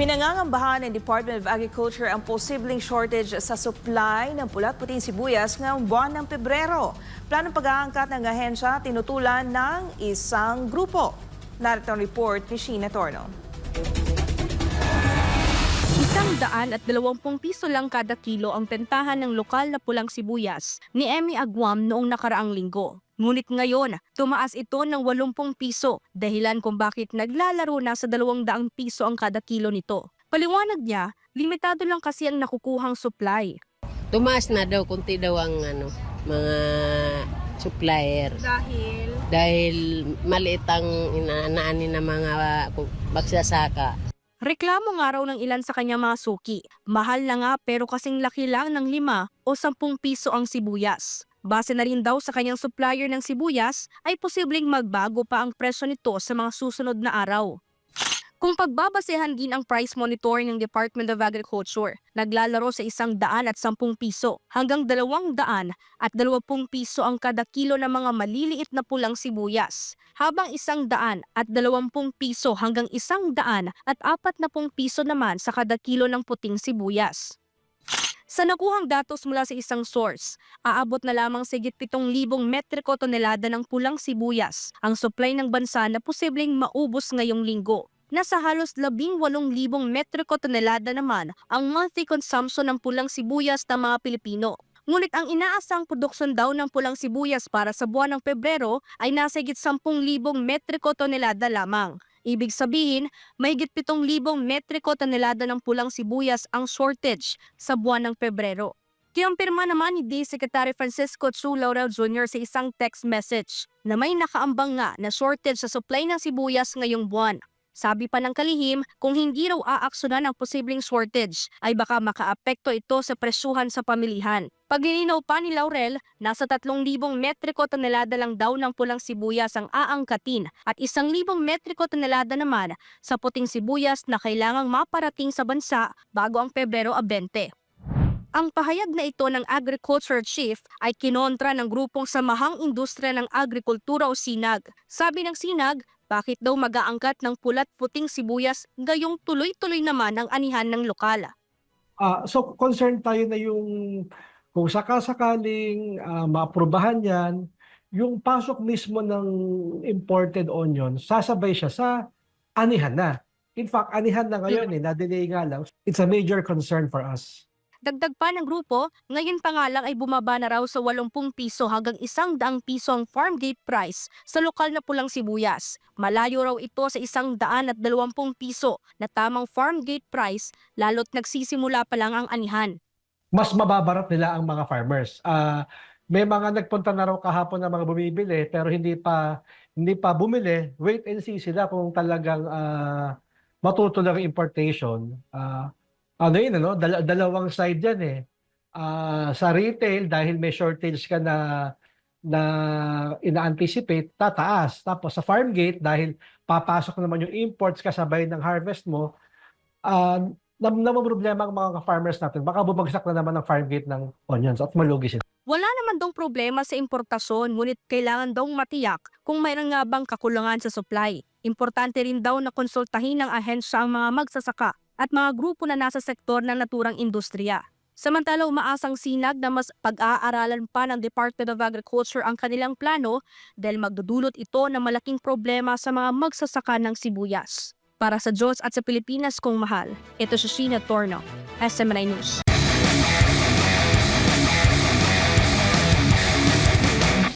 Pinangangambahan ng Department of Agriculture ang posibleng shortage sa supply ng pulat-puting sibuyas ngayong buwan ng Pebrero. Planong pag-aangkat ng ahensya tinutulan ng isang grupo. Narito ang report ni Sheena Torno. 120 piso lang kada kilo ang bentahan ng lokal na pulang sibuyas ni Emmy Aguam noong nakaraang linggo. Ngunit ngayon, tumaas ito ng 80 piso, dahilan kung bakit naglalaro na sa 200 piso ang kada kilo nito. Paliwanag niya, limitado lang kasi ang nakukuhang supply. Tumaas na daw, kunti daw ang mga supplier. Dahil maliit ang inaanaan ng mga magsasaka. Reklamo nga raw ng ilan sa kanya mga suki. Mahal na nga pero kasing laki lang ng 5 o 10 piso ang sibuyas. Base na rin daw sa kanyang supplier ng sibuyas ay posibleng magbago pa ang presyo nito sa mga susunod na araw. Kung pagbabasehan din ang price monitor ng Department of Agriculture, naglalaro sa 110 piso hanggang 220 piso ang kada kilo ng mga maliliit na pulang sibuyas, habang 120 piso hanggang 140 piso naman sa kada kilo ng puting sibuyas. Sa nakuhang datos mula sa isang source, aabot na lamang sa higit 7,000 metriko tonelada ng pulang sibuyas ang supply ng bansa na posibleng maubos ngayong linggo. Nasa halos 18,000 metriko tonelada naman ang monthly consumption ng pulang sibuyas ng mga Pilipino. Ngunit ang inaasang produksyon daw ng pulang sibuyas para sa buwan ng Pebrero ay nasa higit 10,000 metriko tonelada lamang. Ibig sabihin, may higit 7,000 metriko tonelada ng pulang sibuyas ang shortage sa buwan ng Pebrero. Kinumpirma naman ni DA Secretary Francisco Chu Laurel Jr. sa isang text message na may nakaambang nga na shortage sa supply ng sibuyas ngayong buwan. Sabi pa ng kalihim, kung hindi raw aaksyonan ang posibleng shortage, ay baka makaapekto ito sa presyuhan sa pamilihan. Paglilinaw pa ni Laurel, nasa 3,000 metriko tonelada lang daw ng pulang sibuyas ang aangkatin at 1,000 metriko tonelada naman sa puting sibuyas na kailangang maparating sa bansa bago ang Pebrero 20. Ang pahayag na ito ng Agriculture Chief ay kinontra ng grupong Samahang Industriya ng Agrikultura o SINAG. Sabi ng SINAG, bakit daw mag-aangkat ng pulat-puting sibuyas gayong tuloy-tuloy naman ang anihan ng lokal? So concerned tayo na yung kung sakasakaling maaprubahan yan, yung pasok mismo ng imported onion, sasabay siya sa anihan na. In fact, anihan na ngayon na-delay nga lang. It's a major concern for us. Dagdag pa ng grupo, ngayon pa nga lang ay bumaba na raw sa 80 piso hanggang 100 piso ang farm gate price sa lokal na pulang sibuyas. Malayo raw ito sa 120 piso na tamang farm gate price lalo't nagsisimula pa lang ang anihan. Mas mababarat nila ang mga farmers. May mga nagpunta na raw kahapon na mga bumibili pero hindi pa bumili. Wait and see sila kung talagang matutuloy ang importation. Dalawang side yan eh. Sa retail, dahil may shortage ka na ina-anticipate, tataas. Tapos sa farm gate, dahil papasok naman yung imports kasabay ng harvest mo, problema ang mga farmers natin. Baka bumagsak na naman ang farm gate ng onions at malugi sila. Wala naman dong problema sa importasyon, ngunit kailangan dong matiyak kung mayroon nga bang kakulangan sa supply. Importante rin daw na konsultahin ng ahensya ang mga magsasaka at mga grupo na nasa sektor ng naturang industriya. Samantala, umaasang SINAG na mas pag-aaralan pa ng Department of Agriculture ang kanilang plano dahil magdudulot ito ng malaking problema sa mga magsasaka ng sibuyas. Para sa Diyos at sa Pilipinas kong mahal, ito si Sheena Torno, SMNI News.